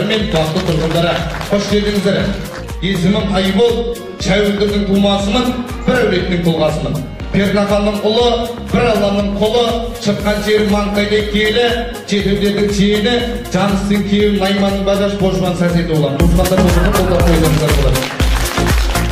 мен бақты тұрғындары, қош келдіңіздер. Есімім Айбол, Шәуілдірдің тумасымын, бір әулеттің тұлғасымын. Пернақанның ұлы, бір Алланың құлы, шыққан жері маңқайдай киелі, жетеудердің жиені, жаныстың киеуі Найманның бадаш божбан сәсеті olan. Мұсқандар болуды қолдар қойдыңыздар болады.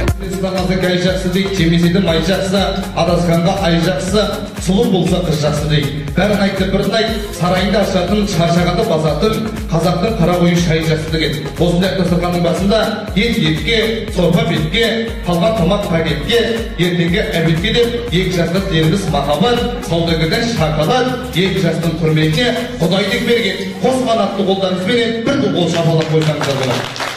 Әйтпесіздағазы кәй жақсы дейді, жемеседі май жақсы, адасқанға ай жақсы, сұлу болса қыз жақсы дейді. Бәрін айтты бірін айт, сарайында ашатын, шаршағанды басатын, қазақтың қара қойы шай жақсы деген. Осындай дастарханның басында ет етке, сорпа бетке, қалған тамақ пакетке, ертеңге әбетке деп, екі жасты теріміз махаббат, саудагерден шоколад, екі жастың құрметіне Құдайдың берген қос қанатты қолдарыңызбенен бір қол шапалақ қойсаңыздар болады.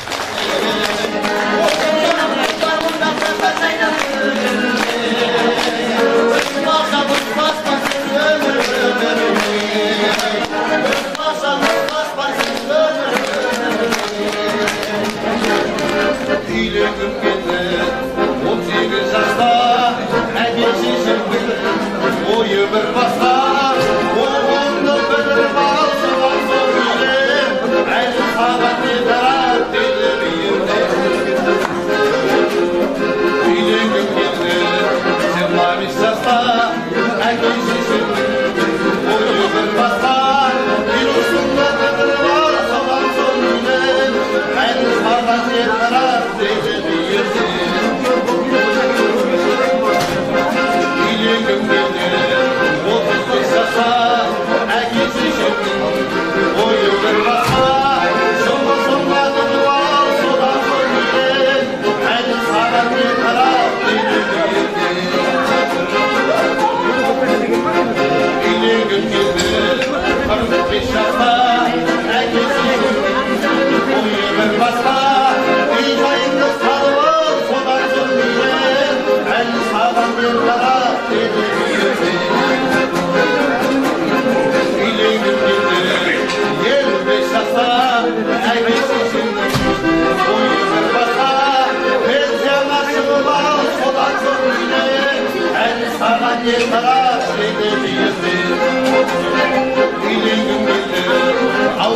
Al